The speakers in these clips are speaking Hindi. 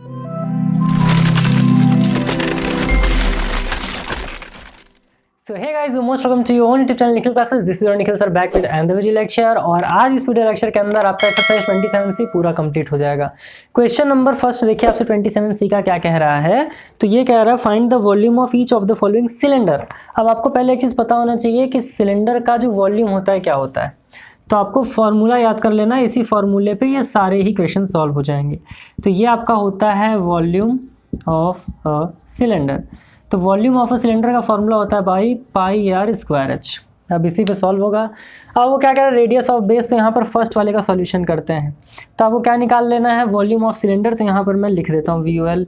So hey guys, most welcome to your own YouTube channel Nikhil Classes. This is your Nikhil sir back with another video lecture और आज इस वीडियो लेक्चर के अंदर आपका एक्सरसाइज 27C पूरा कंप्लीट हो जाएगा। क्वेश्चन नंबर फर्स्ट देखिए आपसे 27C का क्या कह रहा है। तो ये कह रहा है find the volume of each of the following cylinder. अब आपको पहले एक चीज़ पता होना चाहिए कि सिलेंडर का जो वॉल्यूम होता है क्या होता है। तो आपको फॉर्मूला याद कर लेना, इसी फॉर्मूले पे ये सारे ही क्वेश्चन सॉल्व हो जाएंगे। तो ये आपका होता है वॉल्यूम ऑफ अ सिलेंडर। तो वॉल्यूम ऑफ अ सिलेंडर का फॉर्मूला होता है by pi are square H. अब इसी पे सॉल्व होगा। अब वो क्या कह रहा है, रेडियस ऑफ बेस। तो यहाँ पर फर्स्ट वाले का सॉल्यूशन करते हैं। तो आपको क्या निकाल लेना है, वॉल्यूम ऑफ सिलेंडर। तो यहाँ पर मैं लिख देता हूँ VOL।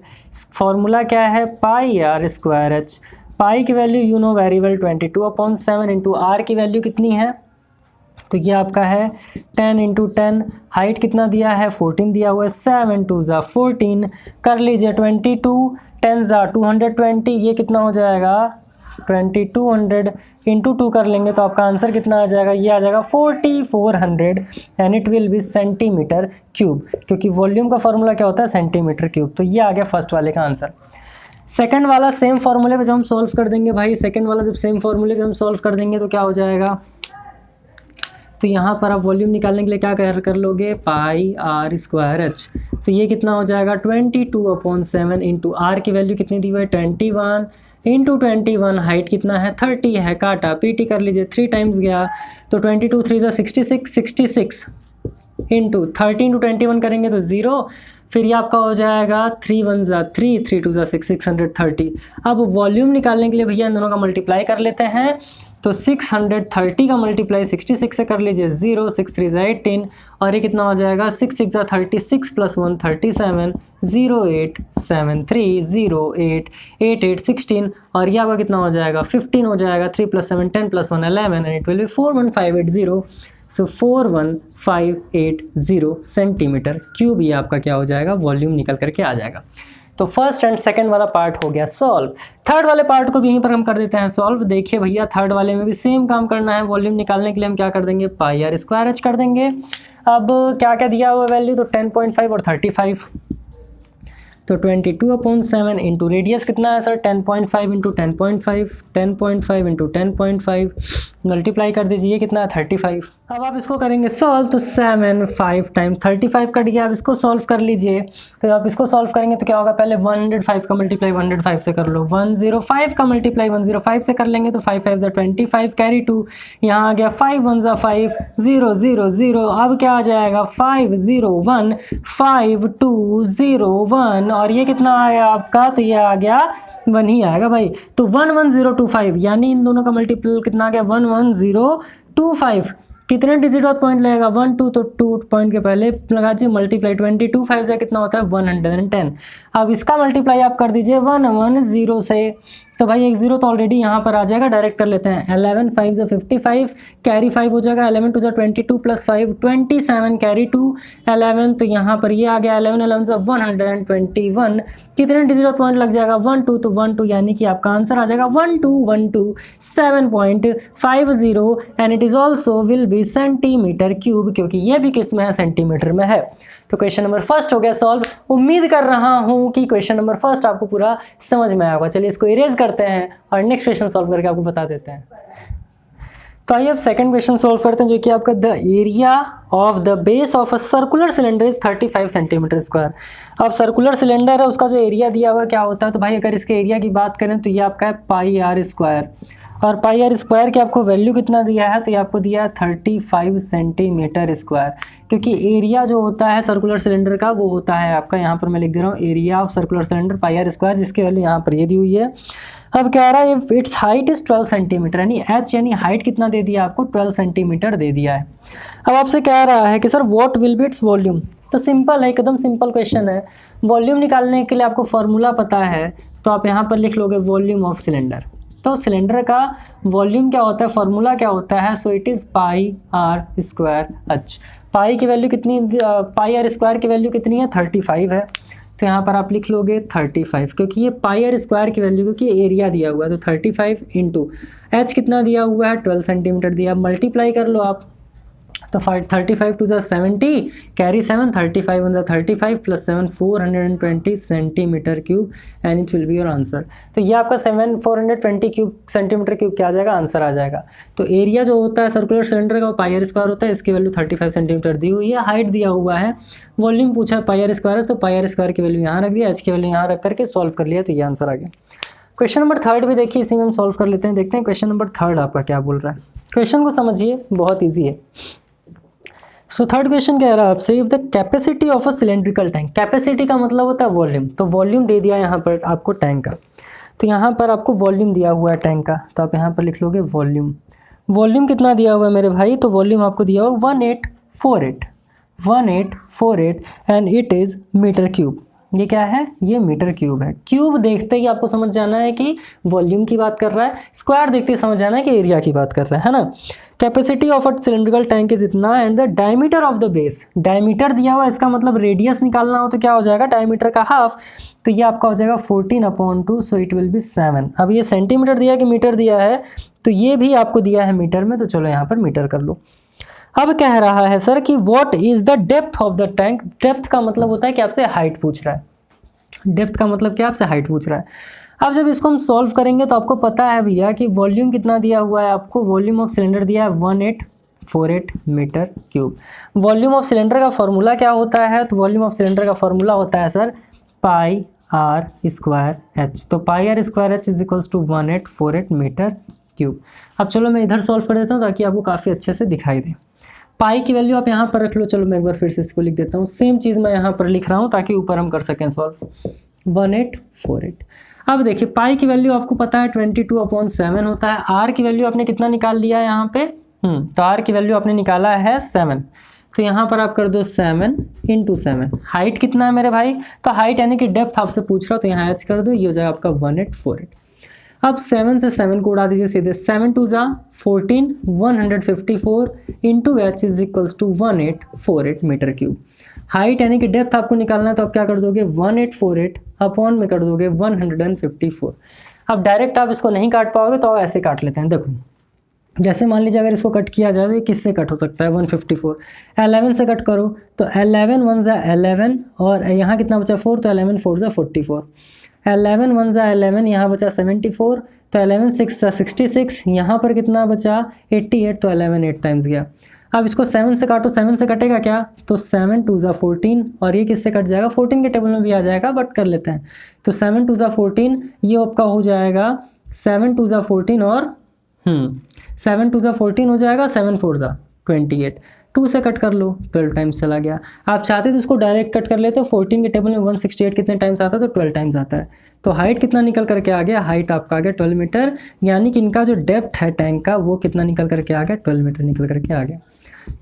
फॉर्मूला क्या है, pi are square H. Pi की value you know very well 22/7 into R की वैल्यू कितनी है, तो ये आपका है 10 इंटू 10। हाइट कितना दिया है, 14 दिया हुआ है। 7 2 ज़ा 14 कर लीजिए 22, 10 ज़ा 220। ये कितना हो जाएगा 2200 इंटू 2 कर लेंगे तो आपका आंसर कितना आ जाएगा, ये आ जाएगा 4400 and it will B centimetre cube, क्योंकि वॉल्यूम का फॉर्मूला क्या होता है, सेंटीमीटर क्यूब। तो ये आ गया फर्स्ट वाले का आंसर। सेकंड वाला सेम फॉर्मूले पे जब हम सॉल्व कर देंगे भाई, सेकंड वाला जब सेम फॉर्मूले पे हम सॉल्व कर देंगे तो क्या हो जाएगा, तो यहाँ पर आप वॉल्यूम निकालने के लिए क्या कर लोगे, पाई आर स्क्वायर एच। तो ये कितना हो जाएगा 22/7 इंटू आर की वैल्यू कितनी दी हुई है 21 इंटू 21। हाइट कितना है 30 है, काटा पीटी कर लीजिए, 3 टाइम्स गया तो 22 3 ज़ा 66 इंटू 30 इंटू 21 करेंगे तो 0। फिर ये आपका हो जाएगा 3 1 ज़ा 3 3 2 ज़ा 6 630। अब वॉल्यूम निकालने के लिए भैया इन दोनों का मल्टीप्लाई कर लेते हैं। तो 630 का मल्टीप्लाई 66 से कर लीजिए, 0 6 3 ज़ा 18 और ये कितना हो जाएगा 6 6 ज़ा 36 + 1 37 0873 0888 16 और ये आपका कितना हो जाएगा 15 हो जाएगा। 3 + 7 10 + 1 11 and it will B 41580। So 41580 centimetre cube ये आपका क्या हो जाएगा, वॉल्यूम निकल करके आ जाएगा। तो फर्स्ट एंड सेकंड वाला पार्ट हो गया सॉल्व। थर्ड वाले पार्ट को भी यहीं पर हम कर देते हैं सॉल्व। देखिए भैया थर्ड वाले में भी सेम काम करना है। वॉल्यूम निकालने के लिए हम क्या कर देंगे, पाई आर स्क्वायर एच कर देंगे। अब क्या क्या दिया हुआ वैल्यू, तो 10.5 और 35। तो 22/7 इंटू रेडियस कितना है सर 10.5 इंटू 10.5 10.5 इंटू 10.5 मल्टीप्लाई कर दीजिए, ये कितना है 35। अब आप इसको करेंगे सॉल्व तो 7 5 टाइम्स 35 कट गया। अब इसको सॉल्व कर लीजिए। तो आप इसको सॉल्व करेंगे तो क्या होगा, पहले 105 का मल्टीप्लाई 105 से कर लो, 105 का मल्टीप्लाई 105 से कर लेंगे तो 5 5 ज़ा 25 कैरी 2 यहाँ आ गया 5 1 ज़ा 5 0 0 0। अब क्या आ जाएगा 5 0 1 5 2 0 1 और ये कितना आया आपका, तो ये आ गया 1 ही आएगा भाई। तो 11025 यानी इन दोनों का मल्टीपल कितना आ गया 11025। कितने डिजिट बाद पॉइंट लगेगा 1 2, तो 2 पॉइंट के पहले लगा दीजिए मल्टीप्लाई 22 5 से कितना होता है 110। अब इसका मल्टीप्लाई आप कर दीजिए 110 से। तो भाई एक 0 तो ऑलरेडी यहाँ पर आ जाएगा, डायरेक्ट कर लेते हैं। 11 5 ज़ा 55 कैरी 5 हो जाएगा, 11 2 ज़ा 22 + 5 27 कैरी 2 11। तो यहाँ पर ये आ गया 11 11 ज़ा 121। कितने डिजिट पॉइंट लग जाएगा 1 2, तो 1 2 यानी कि आपका आंसर आ जाएगा 12127.50 and it is also will be centimetre cube, क्योंकि ये भी किस में है, सेंटीमीटर में है। तो क्वेश्चन नंबर फर्स्ट हो गया सॉल्व। उम्मीद कर रहा हूँ कि क्वेश्चन नंबर फर्स्ट आपको पूरा समझ में आया होगा। चलिए इसको इरेज करते हैं और नेक्स्ट क्वेश्चन सॉल्व करके आपको बता देते हैं। तो आइए अब सेकंड क्वेश्चन सॉल्व करते हैं, जो कि आपका the area of the base of a circular cylinder is 35 centimetre square. अब सर्कुलर सिलेंडर है, उसका जो एरिया दिया हुआ क्या होता है, तो भाई अगर इसके एरिया की बात करें तो ये आपका है पाई आर स्क्वायर। और पाई आर स्क्वायर की आपको वैल्यू कितना दिया है, तो ये आपको दिया है 35 सेंटीमीटर स्क्वायर, क्योंकि एरिया जो होता है सर्कुलर सिलेंडर का वो होता है आपका, यहाँ पर मैं लिख दे रहा हूँ area of circular cylinder pi are square, जिसकी वैल्यू यहाँ पर ये दी हुई है। अब कह रहा है इट्स हाइट इज 12 सेंटीमीटर, यानी एच यानी हाइट कितना दे दिया आपको 12 सेंटीमीटर दे दिया है। अब आपसे कह रहा है कि sir what will be its volume. तो सिंपल है, एकदम सिंपल क्वेश्चन है। वॉल्यूम निकालने के लिए आपको फॉर्मूला पता है, तो आप यहाँ पर लिख लोगे वॉल्यूम ऑफ सिलेंडर। तो सिलेंडर का वॉल्यूम क्या होता है, फॉर्मूला क्या होता है, so it is pi are square H. Pi की वैल्यू कितनी, पाई आर स्क्वायर की वैल्यू कितनी है 35 है। तो यहाँ पर आप लिख लोगे 35, क्योंकि ये पाई आर स्क्वायर की वैल्यू, क्योंकि एरिया दिया हुआ है, तो 35 इंटू एच कितना दिया हुआ है 12 सेंटीमीटर दिया। मल्टीप्लाई कर लो आप, तो 35 to the 70 carry 7 35 on the 35 plus 7 420 centimetre cube and it will be your answer. तो ये आपका 420 क्यूब सेंटीमीटर क्यूब क्या आ जाएगा, आंसर आ जाएगा। तो एरिया जो होता है सर्कुलर सिलेंडर का वो पाई आर स्क्वायर होता है, इसकी वैल्यू 35 सेंटीमीटर दी हुई है, हाइट दिया हुआ है, वॉल्यूम पूछा है पाई आर स्क्वायर, तो पाई आर स्क्वायर की वैल्यू यहाँ रख दिया, एच की वैल्यू यहाँ रख करके सॉल्व कर लिया, तो ये आंसर आ गया। क्वेश्चन नंबर 3 भी देखिए, इसी में हम सॉल्व कर लेते हैं, देखते हैं क्वेश्चन नंबर 3 आपका क्या बोल रहा है। क्वेश्चन को समझिए, बहुत ईजी है। सो थर्ड क्वेश्चन कह रहा है आपसे, if the capacity of a cylindrical tank, capacity का मतलब होता है वॉल्यूम, तो वॉल्यूम दे दिया यहाँ पर आपको टैंक का, तो यहाँ पर आपको वॉल्यूम दिया हुआ है टैंक का, तो आप यहाँ पर लिख लोगे वॉल्यूम। वॉल्यूम कितना दिया हुआ है मेरे भाई, तो वॉल्यूम आपको दिया हुआ 1848 and it is metre cube. ये क्या है, ये मीटर क्यूब है। क्यूब देखते ही आपको समझ जाना है कि वॉल्यूम की बात कर रहा है, स्क्वायर देखते ही समझ जाना है कि एरिया की बात कर रहा है ना। Capacity of a cylindrical tank is इतना and the diameter of the base, diameter दिया हुआ है, इसका मतलब रेडियस निकालना हो तो क्या हो जाएगा, डायमीटर का हाफ, तो ये आपका हो जाएगा 14/2, सो इट विल बी 7। अब ये सेंटीमीटर दिया कि मीटर दिया है, तो ये भी आपको दिया है मीटर में, तो चलो यहाँ पर मीटर कर लो। अब कह रहा है सर कि what is the depth of the tank, depth का मतलब होता है कि आपसे हाइट पूछ रहा है, डेप्थ का मतलब क्या, आपसे हाइट पूछ रहा है। अब जब इसको हम सॉल्व करेंगे तो आपको पता है भैया कि वॉल्यूम कितना दिया हुआ है आपको, वॉल्यूम ऑफ सिलेंडर दिया है 1848 metre cube. Volume of cylinder का फॉर्मूला क्या होता है, तो वॉल्यूम ऑफ सिलेंडर का फॉर्मूला होता है sir pi are square h, तो pi are square h is equals to 1848 metre cube. अब चलो मैं इधर सॉल्व कर देता हूँ ताकि आपको काफ़ी अच्छे से दिखाई दे। पाई की वैल्यू आप यहाँ पर रख लो, चलो मैं एक बार फिर से इसको लिख देता हूँ, सेम चीज़ मैं यहाँ पर लिख रहा हूँ ताकि ऊपर हम कर सकें सॉल्व। 1848। अब देखिए पाई की वैल्यू आपको पता है 22/7 होता है, आर की वैल्यू आपने कितना निकाल लिया है यहाँ पे, तो आर की वैल्यू आपने निकाला है 7, तो यहाँ पर आप कर दो 7 × 7। हाइट कितना है मेरे भाई, तो हाइट यानी कि डेप्थ आपसे पूछ रहा हो, तो यहाँ एच कर दो, ये हो जाएगा आपका 1848। अब 7 से 7 को उड़ा दीजिए सीधे, 7 × 2 = 14, 154 into H is equals to 1848 metre cube. Height यानी कि डेप्थ आपको निकालना है, तो आप क्या कर दोगे 1848 अपॉन में कर दोगे 154। अब डायरेक्ट आप इसको नहीं काट पाओगे तो आप ऐसे काट लेते हैं, देखो जैसे मान लीजिए अगर इसको कट किया जाए तो ये किससे कट हो सकता है, 154 11 से कट करो, तो 11 1 = 11 और यहाँ कितना बचा 4, तो 11 4 = 44, 11 1 = 11, यहाँ बचा 74, तो 11 6 = 66, यहाँ पर कितना बचा 88, तो 11 8 टाइम्स गया। अब इसको 7 से काटो, 7 से कटेगा क्या, तो 7 2 = 14 और ये किससे कट जाएगा, 14 के टेबल में भी आ जाएगा बट कर लेते हैं, तो 7 2 = 14, ये आपका हो जाएगा 7 2 = 14 और 7 2 = 14 हो जाएगा, 7 4 = 28, 2 से कट कर लो 12 टाइम्स चला गया। आप चाहते तो इसको डायरेक्ट कट कर लेते हो, 14 के टेबल में 168 कितने टाइम्स आता है, तो 12 टाइम्स आता है। तो हाइट कितना निकल करके आ गया, हाइट आपका आ गया 12 मीटर, यानी कि इनका जो डेप्थ है टैंक का वो कितना निकल करके आ गया, 12 मीटर निकल करके आ गया।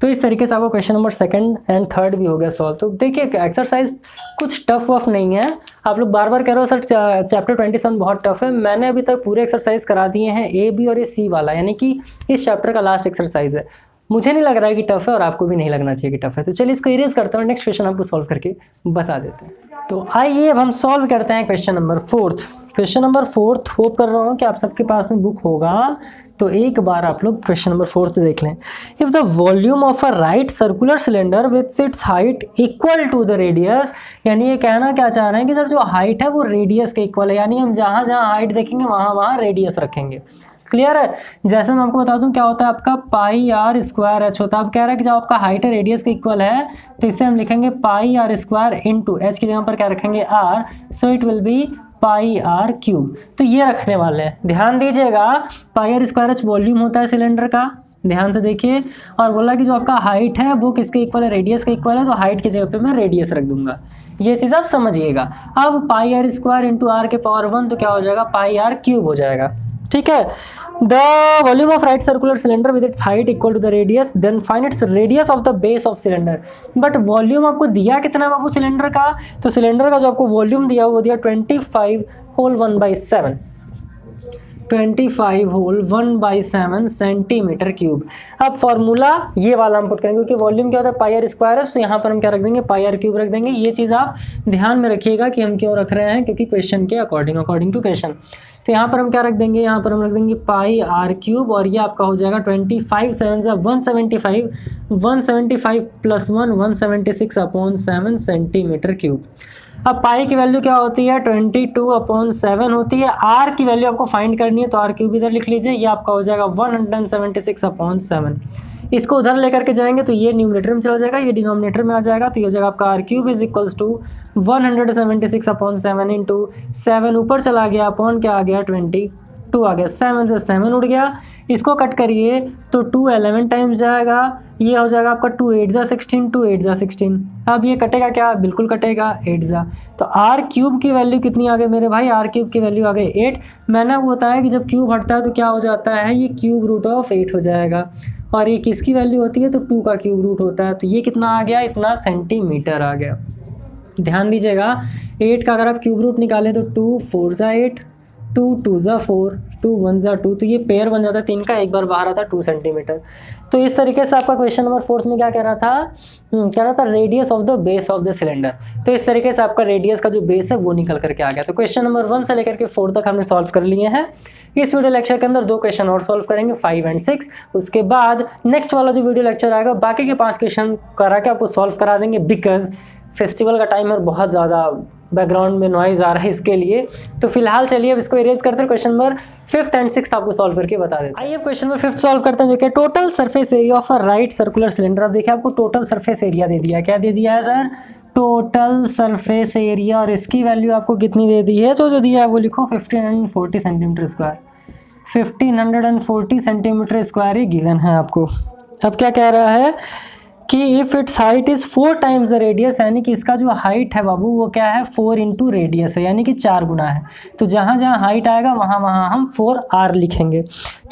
तो इस तरीके से आपको क्वेश्चन नंबर 2 एंड 3 भी हो गया सॉल्व। तो देखिए एक्सरसाइज कुछ टफ वफ नहीं है, आप लोग बार बार कह रहे हो सर चैप्टर 27 बहुत टफ है, मैंने अभी तक पूरे एक्सरसाइज करा दिए हैं, ए बी और ये सी वाला, यानी कि इस चैप्टर का लास्ट एक्सरसाइज है। मुझे नहीं लग रहा है कि टफ है और आपको भी नहीं लगना चाहिए कि टफ है। तो चलिए इसको इरेज करता हूँ, नेक्स्ट क्वेश्चन आपको सॉल्व करके बता देते हैं। तो आइए अब हम सॉल्व करते हैं question number 4। Question number 4 hope कर रहा हूँ कि आप सबके पास में बुक होगा, तो एक बार आप लोग क्वेश्चन नंबर 4 से देख लें। If the volume of a right circular cylinder with its height equal to the radius, यानी ये कहना क्या चाह रहे हैं कि सर जो हाइट है वो रेडियस के इक्वल है, यानी हम जहाँ जहाँ हाइट देखेंगे वहाँ रेडियस रखेंगे। क्लियर है, जैसे मैं आपको बता दूं क्या होता है आपका पाई आर स्क्वायर एच होता है। अब कह रहा है कि जब आपका हाइट है रेडियस के इक्वल है, तो इसे हम लिखेंगे pi are square into H की जगह पर क्या रखेंगे R, so it will be pi R cube. तो ये रखने वाले हैं, ध्यान दीजिएगा। Pi are square H volume होता है सिलेंडर का, ध्यान से देखिए, और बोला कि जो आपका हाइट है वो किसके इक्वल है, रेडियस के इक्वल है, तो हाइट की जगह पे मैं रेडियस रख दूंगा। ये चीज़ आप समझिएगा। अब पाई आर स्क्वायर इंटू आर के पावर 1 तो क्या हो जाएगा, पाई आर क्यूब हो जाएगा। ठीक है, the volume of right circular cylinder with its height equal to the radius, then find its radius of the base of cylinder. But volume आपको दिया कितना है बाबू सिलेंडर का, तो सिलेंडर का जो आपको वॉल्यूम दिया वो दिया 25 होल 1/7। 25 whole 1/7 centimetre cube. अब फॉर्मूला ये वाला हम पुट करेंगे क्योंकि वॉल्यूम क्या होता है पाई आर स्क्वायर है, तो यहाँ पर हम क्या रख देंगे पाई आर क्यूब रख देंगे। ये चीज़ आप ध्यान में रखिएगा कि हम क्यों रख रहे हैं, क्योंकि क्वेश्चन के अकॉर्डिंग टू क्वेश्चन। तो यहाँ पर हम क्या रख देंगे, यहाँ पर हम रख देंगे पाई आर क्यूब और ये आपका हो जाएगा 25 7 175 175 प्लस 1 176/7 सेंटीमीटर क्यूब। अब पाई की वैल्यू क्या होती है 22/7 होती है। आर की वैल्यू आपको फाइंड करनी है तो आर क्यूब इधर लिख लीजिए, ये आपका हो जाएगा 176/7। इसको उधर लेकर के जाएंगे तो ये न्यूमरेटर में चला जाएगा, ये डिनोमिनेटर में आ जाएगा, तो ये हो जाएगा आपका R cube is equals to 176/7 into 7 ऊपर चला गया अपॉन क्या आ गया 22 आ गया, 7 से 7 उड़ गया, इसको कट करिए तो 2 11 टाइम्स जाएगा, ये हो जाएगा आपका 2 8 जा 16 2 8 जा 16। अब ये कटेगा क्या, बिल्कुल कटेगा 8 जा, तो आर क्यूब की वैल्यू कितनी आ गई मेरे भाई, आर क्यूब की वैल्यू आ गई 8। मैंने वो बताया कि जब क्यूब हटता है तो क्या हो जाता है, ये क्यूब रूट ऑफ 8 हो जाएगा, और ये किसकी वैल्यू होती है तो 2 का क्यूब रूट होता है, तो ये कितना आ गया, इतना सेंटीमीटर आ गया। ध्यान दीजिएगा 8 का अगर आप क्यूब रूट निकालें तो 2 4 जा 8 2 2 जा 4 2 1 जा 2, तो ये पेयर बन जाता है 3 का, एक बार बाहर आता 2 सेंटीमीटर। तो इस तरीके से आपका क्वेश्चन नंबर 4 में क्या कह रहा था, radius of the base of the cylinder. तो इस तरीके से आपका रेडियस का जो बेस है वो निकल करके आ गया। तो क्वेश्चन नंबर 1 से लेकर के 4 तक हमने सॉल्व कर लिए हैं। इस वीडियो लेक्चर के अंदर 2 क्वेश्चन और सॉल्व करेंगे 5 और 6। उसके बाद नेक्स्ट वाला जो वीडियो लेक्चर आएगा बाकी के 5 क्वेश्चन करा के आपको सॉल्व करा देंगे, बिकॉज फेस्टिवल का टाइम है और बहुत ज़्यादा बैकग्राउंड में नॉइज़ आ रहा है इसके लिए। तो फिलहाल चलिए अब इसको इरेज करते हैं, क्वेश्चन नंबर 5th और 6th आपको सॉल्व करके बता देते हैं। आइए क्वेश्चन नंबर 5th सॉल्व करते हैं, जो कि total surface area of a right circular cylinder. अब देखिए आपको टोटल सरफेस एरिया दे दिया है, क्या दे दिया है सर, टोटल सरफेस एरिया, और इसकी वैल्यू आपको कितनी दे दी है, जो दिया है वो लिखो 1540 सेंटीमीटर स्क्वायर, 1540 सेंटीमीटर स्क्वायर ही गिवन है आपको। अब क्या कह रहा है कि if it's height is 4 times the radius, यानी कि इसका जो हाइट है बाबू वो क्या है 4 इंटू रेडियस है, यानी कि 4 गुना है। तो जहाँ जहाँ हाइट आएगा वहाँ वहाँ हम 4r लिखेंगे।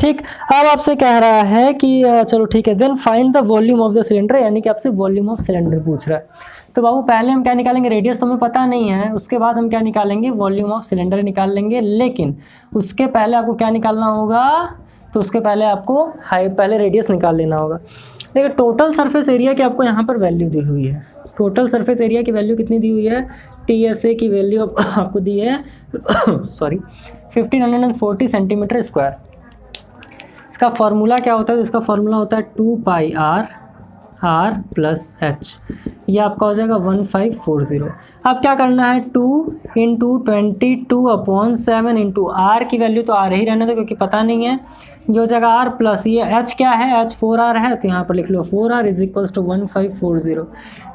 ठीक, अब आपसे कह रहा है कि चलो ठीक है, then find the volume of the cylinder, यानी कि आपसे वॉल्यूम ऑफ सिलेंडर पूछ रहा है। तो बाबू पहले हम क्या निकालेंगे, रेडियस तो हमें पता नहीं है, उसके बाद हम क्या निकालेंगे, वॉल्यूम ऑफ सिलेंडर निकाल लेंगे। लेकिन उसके पहले आपको क्या निकालना होगा, तो उसके पहले आपको पहले रेडियस निकाल लेना होगा। देखिए टोटल सरफेस एरिया की आपको यहाँ पर वैल्यू दी हुई है, टोटल सरफेस एरिया की वैल्यू कितनी दी हुई है, TSA की वैल्यू आपको दी है सॉरी 1540 सेंटीमीटर स्क्वायर। इसका फॉर्मूला क्या होता है, तो इसका फॉर्मूला होता है 2 पाई r प्लस h, ये आपका हो जाएगा 1540। अब क्या करना है 2 इंटू 22/7 इंटू आर की वैल्यू तो आर ही रहने दो क्योंकि पता नहीं है, ये हो जाएगा r प्लस ये h क्या है, h 4r है, तो यहाँ पर लिख लो 4r इज इक्वल्स टू 1540।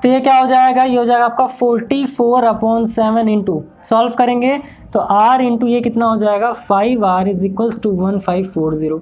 तो ये क्या हो जाएगा, ये हो जाएगा आपका 44/7 इंटू, सॉल्व करेंगे तो r इंटू ये कितना हो जाएगा 5r इज इक्वल्स टू 1540।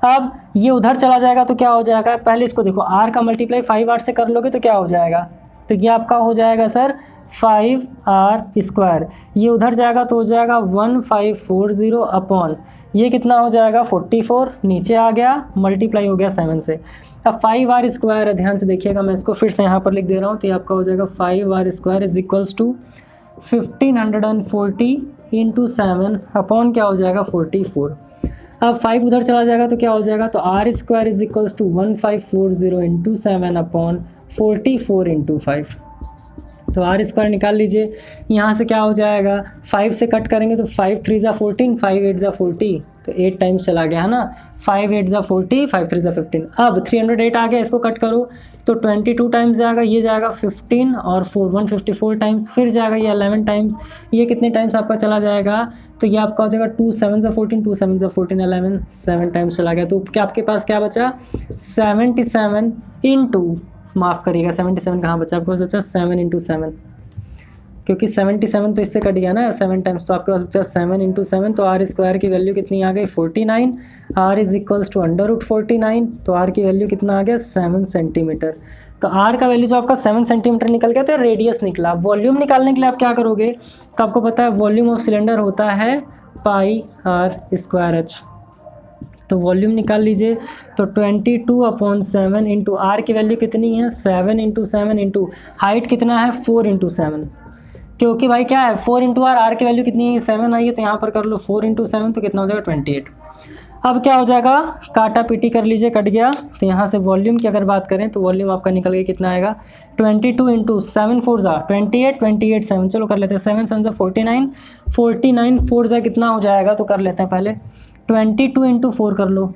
अब ये उधर चला जाएगा तो क्या हो जाएगा, पहले इसको देखो r का मल्टीप्लाई 5r से कर लोगे तो क्या हो जाएगा, तो ये आपका हो जाएगा सर 5r स्क्वायर, ये उधर जाएगा तो हो जाएगा 1540 अपॉन ये कितना हो जाएगा 44, नीचे आ गया मल्टीप्लाई हो गया 7 से। अब 5r स्क्वायर है, ध्यान से देखिएगा, मैं इसको फिर से यहाँ पर लिख दे रहा हूँ, तो ये आपका हो जाएगा 5r square is equals to 1540 into 7 upon क्या हो जाएगा 44। अब 5 उधर चला जाएगा तो क्या हो जाएगा, तो r square is equals to 1540 into 7 upon 44 into 5। तो r स्क्वायर निकाल लीजिए, यहाँ से क्या हो जाएगा 5 से कट करेंगे तो 5 3 जा 14 5 8 जा 40, तो 8 टाइम्स चला गया है ना, 5 8 जा 40 5 3 जा 15। अब 308 आ गया, इसको कट करो तो 22 टाइम्स जाएगा, ये जाएगा 15 और 4 154 टाइम्स, फिर जाएगा ये 11 टाइम्स, ये कितने टाइम्स आपका चला जाएगा, तो ये आपका हो जाएगा 2 7 जा 14 2 7 जा 14 11 7 टाइम्स चला गया। तो क्या आपके पास क्या बचा 77 इंटू, माफ़ करिएगा 77 कहाँ बचा आपके पास, बचा 7 इंटू 7, क्योंकि 77 तो इससे कट गया ना 7 टाइम्स, तो आपके पास बचा 7 इंटू 7, तो r स्क्वायर की वैल्यू कितनी आ गई 49, r इज इक्वल्स टू √49, तो r की वैल्यू कितना आ गया 7 सेंटीमीटर। तो r का वैल्यू जो आपका 7 सेंटीमीटर निकल गया, तो रेडियस निकला। वॉल्यूम निकालने के लिए आप क्या करोगे, तो आपको पता है वॉल्यूम ऑफ सिलेंडर होता है पाई r स्क्वायर h, तो वॉल्यूम निकाल लीजिए, तो 22/7 इंटू आर की वैल्यू कितनी है 7 इंटू 7 इंटू हाइट कितना है 4 इंटू 7, क्योंकि भाई क्या है 4 इंटू आर की वैल्यू कितनी है 7 आई है, तो यहाँ पर कर लो 4 इंटू 7 तो कितना हो जाएगा 28। अब क्या हो जाएगा, काटा पीटी कर लीजिए, कट गया। तो यहाँ से वॉल्यूम की अगर बात करें तो वॉल्यूम आपका निकल गया कितना आएगा 22 इंटू 7 4 ज़ा 28, 28 7, चलो कर लेते हैं 7 7 ज़ा 49, 49 4 ज़ा कितना हो जाएगा, तो कर लेते हैं पहले 22 इंटू 4 कर लो,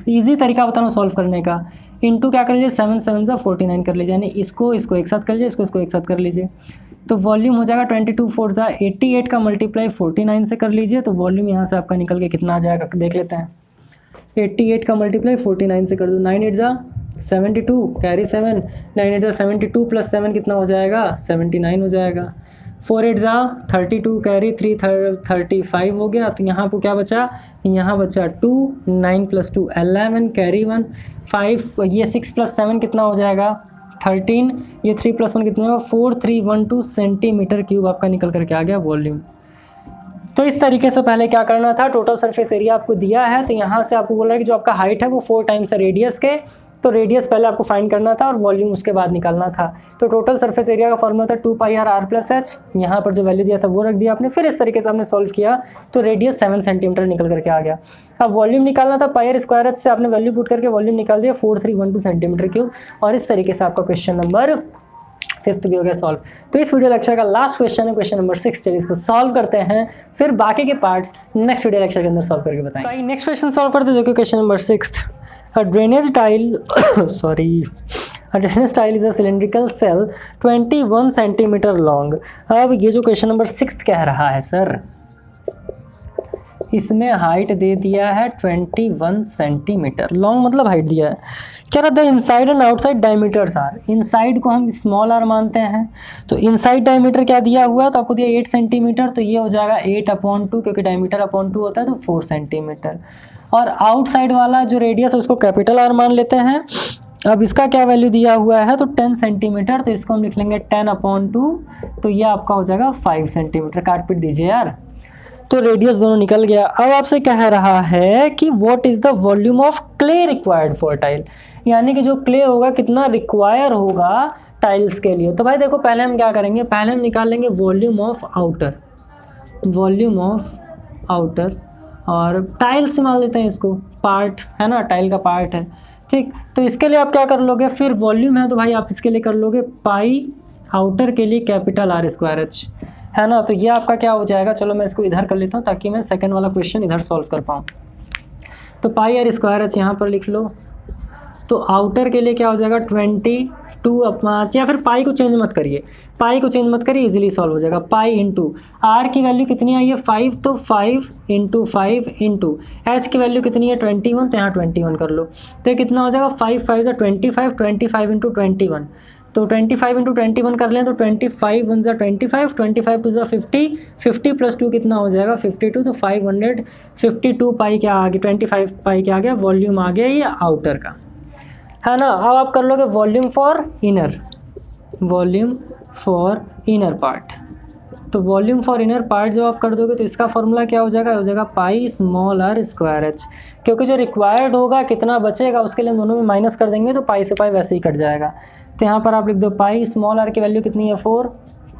ईजी तरीका बता रहा हूँ सॉल्व करने का। इंटू क्या कर लीजिए 7 7 ज़ा 49 कर लीजिए, यानी इसको एक साथ कर लीजिए, इसको एक साथ कर लीजिए। तो वॉल्यूम हो जाएगा 22 4 ज़ा 88 का मल्टीप्लाई 49 से कर लीजिए, तो वॉल्यूम यहाँ से आपका निकल के कितना आ जाएगा देख लेते हैं। 88 का मल्टीप्लाई 49 से कर दो, 9 8 ज़ा 72 कैरी 7, 9 8 ज़ा 72 प्लस 7 कितना हो जाएगा 79 हो जाएगा। 4 8 ज़ा 32 कैरी 3 35 हो गया। तो यहाँ पर क्या बचा, यहाँ बचा 2, 9 प्लस 2 11 कैरी 1 5, ये 6 प्लस 7 कितना हो जाएगा 13, ये 3 प्लस 1 कितना होगा 4312 सेंटीमीटर क्यूब आपका निकल करके आ गया वॉल्यूम। तो इस तरीके से पहले क्या करना था, टोटल सरफेस एरिया आपको दिया है, तो यहाँ से आपको बोल रहा है कि जो आपका हाइट है वो 4 टाइम्स है रेडियस के, तो रेडियस पहले आपको फाइंड करना था और वॉल्यूम उसके बाद निकालना था। तो टोटल सरफेस एरिया का फॉर्मूला था 2 पाई आर आर प्लस एच, यहाँ पर जो वैल्यू दिया था वो रख दिया आपने, फिर इस तरीके से आपने सॉल्व किया तो रेडियस 7 सेंटीमीटर निकल करके आ गया। अब वॉल्यूम निकालना था, पाई आर स्क्वायर एच से आपने वैल्यू पुट करके वॉल्यूम निकाल दिया 4312 सेंटीमीटर क्यूब, और इस तरीके से आपका क्वेश्चन नंबर 5th भी हो गया सॉल्व। तो इस वीडियो लेक्चर का लास्ट क्वेश्चन है क्वेश्चन नंबर 6, चलिए इसको सॉल्व करते हैं, फिर बाकी के पार्ट्स नेक्स्ट वीडियो लेक्चर के अंदर सॉल्व करके बताएंगे। तो नेक्स्ट क्वेश्चन सॉल्व करते हैं जो कि question number 6th। A drainage tile a drainage tile is a cylindrical cell 21 centimeter long। अब ये जो क्वेश्चन नंबर 6 कह रहा है सर, इसमें हाइट दे दिया है 21 सेंटीमीटर, लॉन्ग मतलब हाइट दिया है। क्या रहता है inside and outside diameters are, inside को हम स्मॉल आर मानते हैं, तो इनसाइड डायमीटर क्या दिया हुआ है, तो आपको दिया 8 सेंटीमीटर, तो ये हो जाएगा 8/2 क्योंकि डायमीटर अपॉन 2 होता है, तो 4 सेंटीमीटर। और आउटसाइड वाला जो रेडियस है उसको कैपिटल आर मान लेते हैं। अब इसका क्या वैल्यू दिया हुआ है, तो 10 सेंटीमीटर, तो इसको हम लिख लेंगे 10/2, तो ये आपका हो जाएगा 5 सेंटीमीटर। काट पीट दीजिए यार, तो रेडियस दोनों निकल गया। अब आपसे कह रहा है कि what is the volume of clay required for tile, यानी कि जो क्ले होगा कितना रिक्वायर होगा टाइल्स के लिए। तो भाई देखो पहले हम क्या करेंगे, पहले हम निकाल लेंगे volume of outer, volume of outer, और टाइल से मान लेते हैं इसको, पार्ट है ना, टाइल का पार्ट है, ठीक। तो इसके लिए आप क्या कर लोगे, फिर वॉल्यूम है तो भाई आप इसके लिए कर लोगे पाई आउटर के लिए कैपिटल आर स्क्वायर एच, है ना। तो ये आपका क्या हो जाएगा, चलो मैं इसको इधर कर लेता हूँ ताकि मैं सेकंड वाला क्वेश्चन इधर सॉल्व कर पाऊँ। तो पाई आर स्क्वायर एच यहाँ पर लिख लो, तो आउटर के लिए क्या हो जाएगा 22/, या फिर पाई को चेंज मत करिए, पाई को चेंज मत करिए, इजीली सॉल्व हो जाएगा। पाई इंटू आर की वैल्यू कितनी आई है 5, तो 5 इंटू 5 इंटू एच की वैल्यू कितनी है 21, तो यहाँ 21 कर लो, तो कितना हो जाएगा 5 5 ज़ा 25, 25 इंटू 21, तो 25 इंटू 21 कर लें तो 25 1 ज़ा 25, 25 2 ज़ा 50, 50 प्लस 2 कितना हो जाएगा 52, तो 552 पाई क्या आ गया 25 पाई क्या आ गया, वॉल्यूम आ गया ये आउटर का, है ना। अब आप कर लोगे volume for inner, volume for inner part, तो वॉल्यूम फॉर इनर पार्ट जब आप कर दोगे तो इसका फॉर्मूला क्या हो जाएगा pi small R square H, क्योंकि जो रिक्वायर्ड होगा कितना बचेगा उसके लिए हम दोनों में माइनस कर देंगे, तो पाई से पाई वैसे ही कट जाएगा। तो यहाँ पर आप लिख दो पाई स्मॉल आर की वैल्यू कितनी है 4,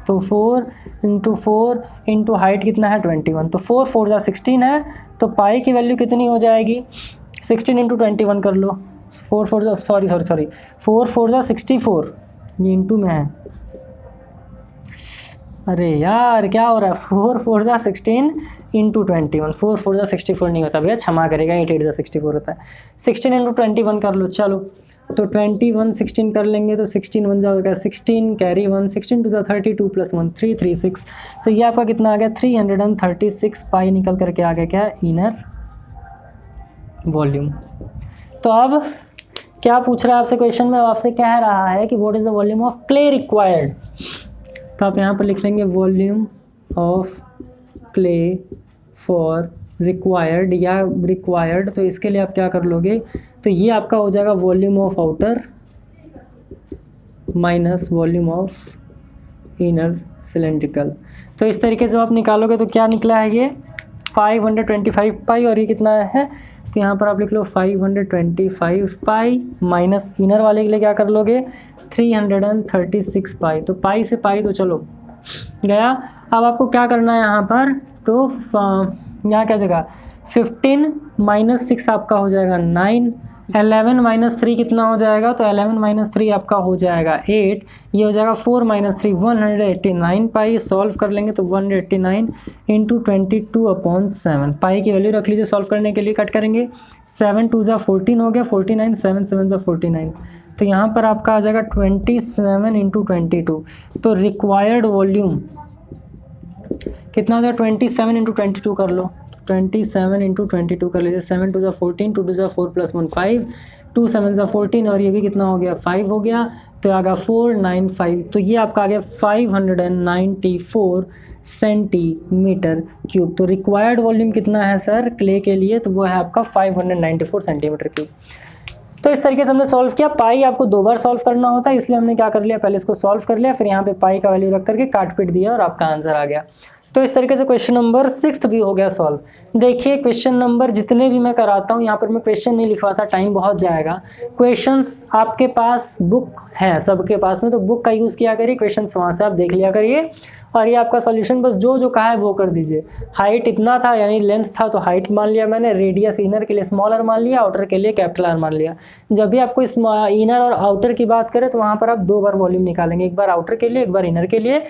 तो 4 इंटू 4 इंटू हाइट कितना है 21, तो 4 4 ज़ा 16 है, तो पाई की वैल्यू कितनी हो जाएगी 16 इंटू 21 कर लो, 4 4 ज़ा 64, ये इंटू में है, अरे यार क्या हो रहा है 4 4 ज़ा 16 इंटू 21, 4 4 ज़ा 64 नहीं होता भैया, क्षमा करेगा, 8 8 ज़ा 64 होता है। 16 इंटू 21 कर लो, चलो तो 21 16 कर लेंगे तो 16 1 ज़ा हो गया 16 कैरी 1, 16 2 ज़ा 32 प्लस 1 336, तो ये आपका कितना आ गया 336 पाई निकल करके आ गया क्या इनर वॉल्यूम। तो अब क्या पूछ रहा है आपसे क्वेश्चन में, आपसे कह रहा है कि what is the volume of clay required, तो आप यहाँ पर लिख लेंगे volume of clay for required या रिक्वायर्ड, तो इसके लिए आप क्या कर लोगे, तो ये आपका हो जाएगा volume of outer minus volume of inner cylindrical. तो इस तरीके से आप निकालोगे तो क्या निकला है ये 525 पाई, और ये कितना है, तो यहाँ पर आप लिख लो 525 पाई माइनस इनर वाले के लिए क्या कर लोगे 336 पाई, तो पाई से पाई तो चलो गया। अब आपको क्या करना है यहाँ पर, तो यहाँ क्या जगह 15 - 6 आपका हो जाएगा 9, 11 - 3 कितना हो जाएगा, तो 11 - 3 आपका हो जाएगा 8, ये हो जाएगा 4 - 3 189 पाई। सॉल्व कर लेंगे तो 189 इंटू 22/7, पाई की वैल्यू रख लीजिए सॉल्व करने के लिए, कट करेंगे 7 2 ज़ा 14 हो गया, 49 7 7 ज़ा 49, तो यहाँ पर आपका आ जाएगा 27 इंटू 22। तो रिक्वायर्ड वॉल्यूम कितना हो जाएगा, 27 इंटू 22 कर लो, 27 इंटू 22 कर लीजिए, 7 2 ज़ा 14, 2 2 ज़ा 4 + 1 5, 2 7 ज़ा 14 और ये भी कितना हो गया 5 हो गया, तो आ गया 495। तो ये आपका आ गया 594 सेंटीमीटर क्यूब। तो रिक्वायर्ड वॉल्यूम कितना है सर क्ले के लिए, तो वो है आपका 594 सेंटीमीटर क्यूब। तो इस तरीके से हमने सॉल्व किया। पाई आपको 2 बार सॉल्व करना होता है, इसलिए हमने क्या कर लिया, पहले इसको सॉल्व कर लिया, फिर यहाँ पे पाई का वैल्यू रख करके काट पीट दिया और आपका आंसर आ गया। तो इस तरीके से क्वेश्चन नंबर 6 भी हो गया सॉल्व। देखिए क्वेश्चन नंबर जितने भी मैं कराता हूँ, यहाँ पर मैं क्वेश्चन नहीं लिखवाता, टाइम बहुत जाएगा। क्वेश्चंस आपके पास बुक है सबके पास में, तो बुक का यूज़ किया करिए, क्वेश्चंस वहाँ से आप देख लिया करिए और ये आपका सॉल्यूशन बस जो जो कहा है वो कर दीजिए। हाइट इतना था यानी लेंथ था तो हाइट मान लिया मैंने, रेडियस इनर के लिए स्मॉल r मान लिया, आउटर के लिए कैपिटल R मान लिया। जब भी आपको इनर और आउटर की बात करें तो वहाँ पर आप 2 बार वॉल्यूम निकालेंगे, एक बार आउटर के लिए एक बार इनर के लिए,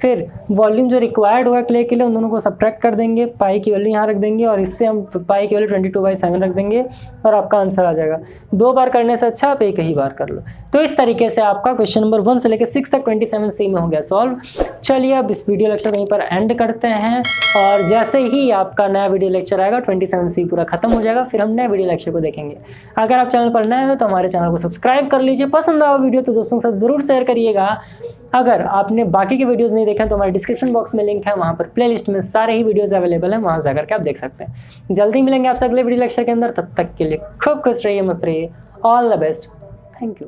फिर वॉल्यूम जो रिक्वायर्ड होगा क्ले के लिए उन दोनों को सब्ट्रैक्ट कर देंगे, पाई की वैल्यू यहाँ रख देंगे और इससे हम पाई की वैल्यू 22/7 रख देंगे और आपका आंसर आ जाएगा। 2 बार करने से अच्छा आप एक ही बार कर लो। तो इस तरीके से आपका क्वेश्चन नंबर 1 से लेकर 6 तक 27C में हो गया सॉल्व। चलिए अब इस वीडियो लेक्चर वहीं पर एंड करते हैं और जैसे ही आपका नया वीडियो लेक्चर आएगा 27C पूरा खत्म हो जाएगा, फिर हम नए वीडियो लेक्चर को देखेंगे। अगर आप चैनल पर नए हो तो हमारे चैनल को सब्सक्राइब कर लीजिए, पसंद आया वीडियो तो दोस्तों के साथ ज़रूर शेयर करिएगा। अगर आपने बाकी के वीडियोस नहीं देखे तो हमारे डिस्क्रिप्शन बॉक्स में लिंक है, वहाँ पर प्लेलिस्ट में सारे ही वीडियोस अवेलेबल हैं, वहाँ जाकर के आप देख सकते हैं। जल्दी मिलेंगे आपसे अगले वीडियो लेक्चर के अंदर, तब तक के लिए खूब खुश रहिए, मस्त रहिए, all the best, thank you.